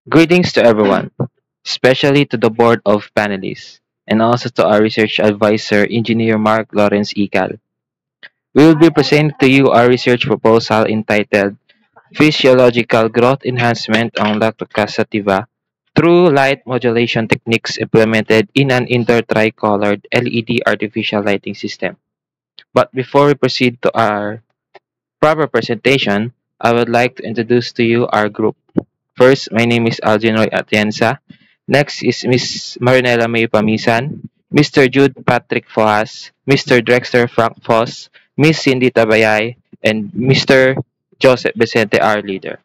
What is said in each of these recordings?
Greetings to everyone, especially to the board of panelists, and also to our research advisor, Engineer Mark Lawrence Ical. We will be presenting to you our research proposal entitled Physiological Growth Enhancement on Lactocasa sativa through light modulation techniques implemented in an indoor tricolored LED artificial lighting system. But before we proceed to our proper presentation, I would like to introduce to you our group. First, my name is Algin Roy Atienza. Next is Miss Marinela May Pamisan, Mr. Jude Patrick Foas, Mr. Drexter Frank Foss, Miss Cindy Tabayay, and Mr. Joseph Vicente, our leader.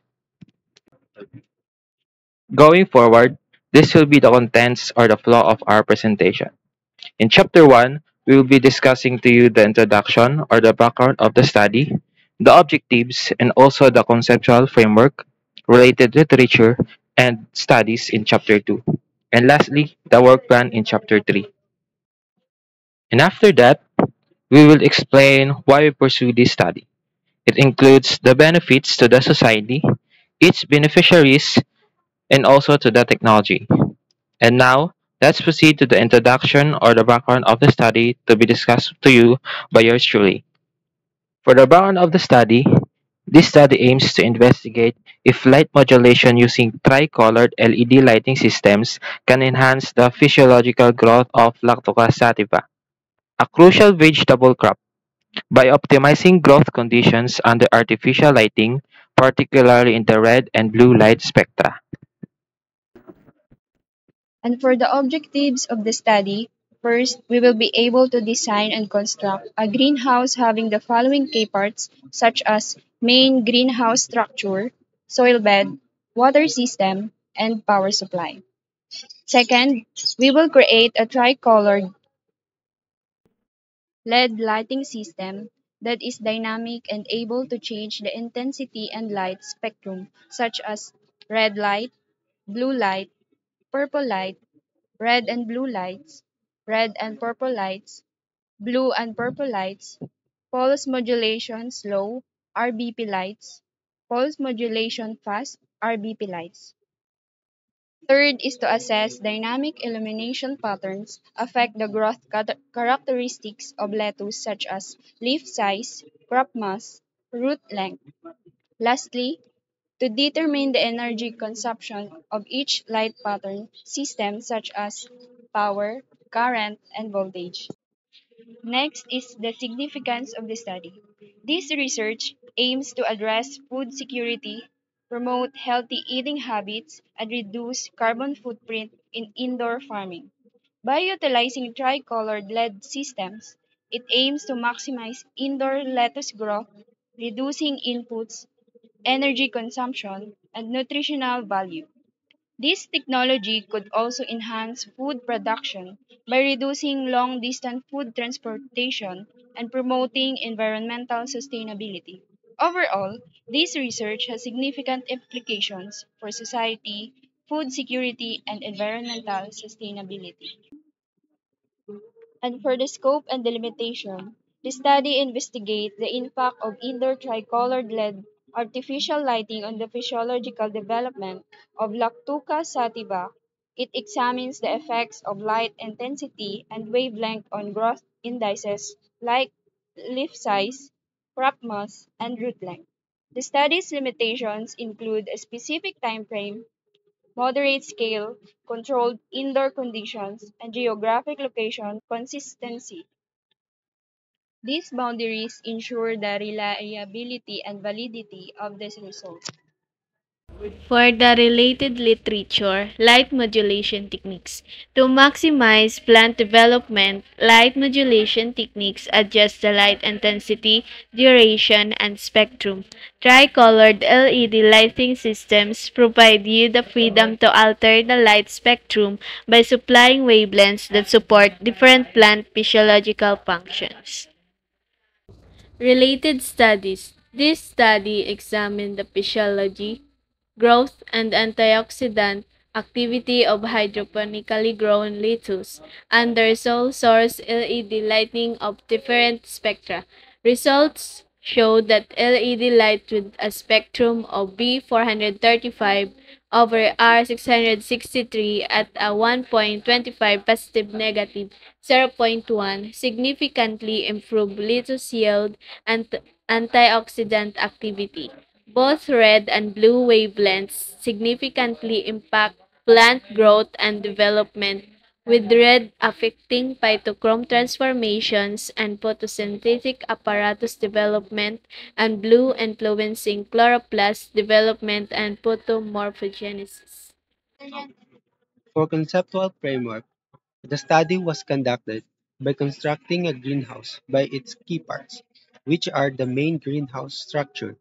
Going forward, this will be the contents or the flow of our presentation. In Chapter 1, we will be discussing to you the introduction or the background of the study, the objectives, and also the conceptual framework, related literature, and studies in Chapter 2. And lastly, the work plan in Chapter 3. And after that, we will explain why we pursue this study. It includes the benefits to the society, its beneficiaries, and also to the technology. And now, let's proceed to the introduction or the background of the study to be discussed to you by yours truly. For the background of the study, this study aims to investigate if light modulation using tricolored LED lighting systems can enhance the physiological growth of Lactocas sativa, a crucial vegetable crop, by optimizing growth conditions under artificial lighting, particularly in the red and blue light spectra. And for the objectives of the study, first, we will be able to design and construct a greenhouse having the following key parts, such as main greenhouse structure, soil bed, water system, and power supply. Second, we will create a tricolored LED lighting system that is dynamic and able to change the intensity and light spectrum, such as red light, blue light, purple light, red and blue lights, red and purple lights, blue and purple lights, pulse modulation slow RBP lights, pulse modulation fast RBP lights. Third is to assess dynamic illumination patterns affect the growth characteristics of lettuce such as leaf size, crop mass, root length. Lastly, to determine the energy consumption of each light pattern system such as power, current, and voltage. Next is the significance of the study. This research aims to address food security, promote healthy eating habits, and reduce carbon footprint in indoor farming. By utilizing tricolored LED systems, it aims to maximize indoor lettuce growth, reducing inputs, energy consumption, and nutritional value. This technology could also enhance food production by reducing long distance food transportation and promoting environmental sustainability. Overall, this research has significant implications for society, food security, and environmental sustainability. And for the scope and delimitation, the study investigates the impact of indoor tricolored LED artificial lighting on the physiological development of Lactuca sativa. It examines the effects of light intensity and wavelength on growth indices like leaf size, crop mass, and root length. The study's limitations include a specific time frame, moderate scale, controlled indoor conditions, and geographic location consistency. These boundaries ensure the reliability and validity of this result. For the related literature, light modulation techniques. To maximize plant development, light modulation techniques adjust the light intensity, duration, and spectrum. Tricolored LED lighting systems provide you the freedom to alter the light spectrum by supplying wavelengths that support different plant physiological functions. Related studies. This study examined the physiology, growth, and antioxidant activity of hydroponically grown lettuce under sole source LED lighting of different spectra. Results showed that LED light with a spectrum of B435 over R663 at a 1.25 positive negative zero point 0.1 significantly improve litho's yield and antioxidant activity. Both red and blue wavelengths significantly impact plant growth and development, with red affecting phytochrome transformations and photosynthetic apparatus development, and blue influencing chloroplast development and photomorphogenesis. For conceptual framework, the study was conducted by constructing a greenhouse by its key parts, which are the main greenhouse structure,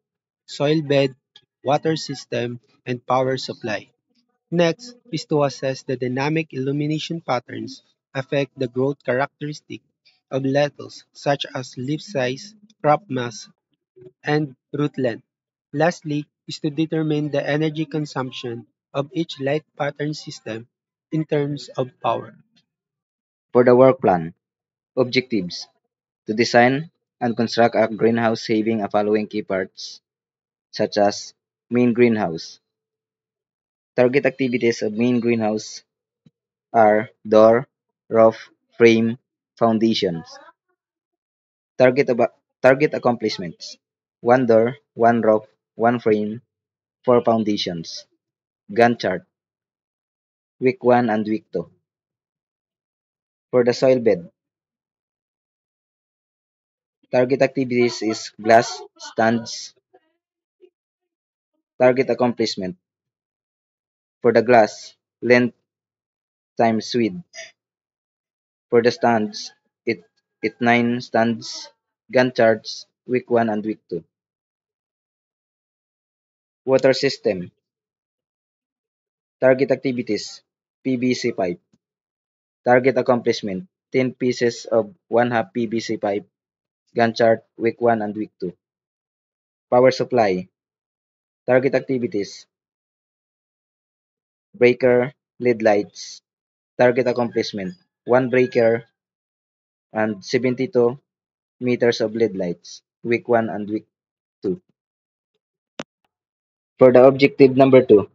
soil bed, water system, and power supply. Next is to assess the dynamic illumination patterns affect the growth characteristic of lettuce, such as leaf size, crop mass, and root length. Lastly is to determine the energy consumption of each light pattern system in terms of power. For the work plan, objectives: to design and construct a greenhouse having a following key parts, such as main greenhouse. Target activities of main greenhouse are door, roof, frame, foundations. Target, target accomplishments: one door, one roof, one frame, four foundations. Gantt chart, week 1 and week 2. For the soil bed, target activities is glass stands. Target accomplishment: for the glass, length times width. For the stands, it 9 stands. Gantt charts, week 1 and week 2. Water system, target activities, PVC pipe. Target accomplishment, 10 pieces of 1/2 PVC pipe. Gantt chart, week 1 and week 2. Power supply, target activities, breaker, LED lights. Target accomplishment, 1 breaker and 72 meters of LED lights, week 1 and week 2. For the objective number 2,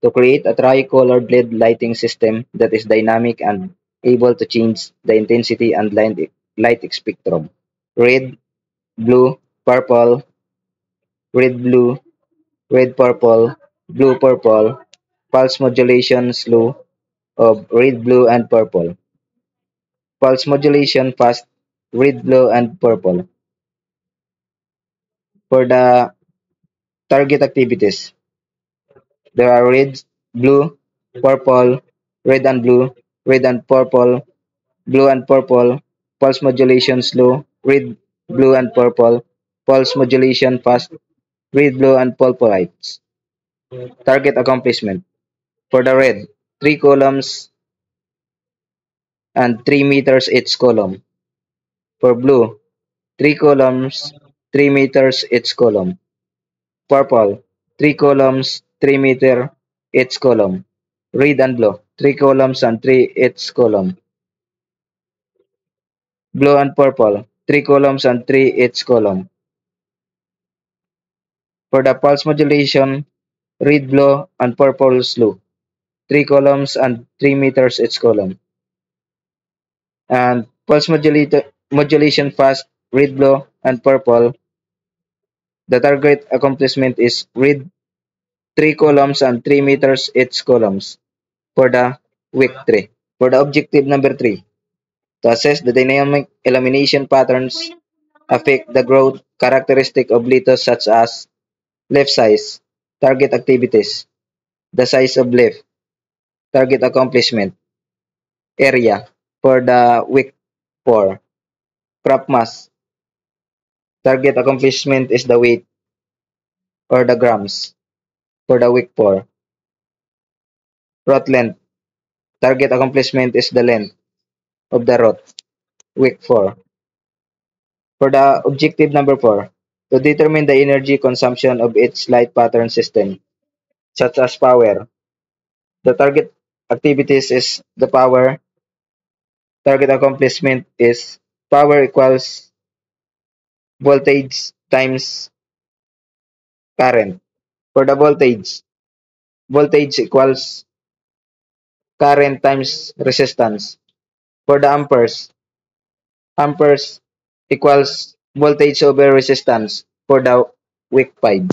to create a tri-colored LED lighting system that is dynamic and able to change the intensity and light spectrum. Red, blue, purple, red, blue, red, purple, blue, purple, pulse modulation slow of red, blue, and purple. Pulse modulation fast, red, blue, and purple. For the target activities, there are red, blue, purple, red and purple, blue and purple, pulse modulation slow, red, blue and purple, pulse modulation fast, red, blue and purple lights. Target accomplishment. For the red, 3 columns and 3 meters each column. For blue, 3 columns, 3 meters each column. Purple, 3 columns, 3 meter each column. Red and blue, 3 columns and 3 each column. Blue and purple, 3 columns and 3 each column. For the pulse modulation, red, blue, and purple slow, 3 columns and 3 meters each column. And modulation fast, red, blue, and purple. The target accomplishment is red, 3 columns and 3 meters each columns for the week 3. For the objective number 3, to assess the dynamic illumination patterns affect the growth characteristic of lettuce, such as leaf size, target activities, the size of leaf, target accomplishment, area for the week 4, crop mass, target accomplishment is the weight or the grams for the week 4, root length, target accomplishment is the length of the root, week 4. For the objective number 4, to determine the energy consumption of each light pattern system, such as power. The target activities is the power. Target accomplishment is power equals voltage times current. For the voltage equals current times resistance. For the amperes equals voltage over resistance for the weak 5.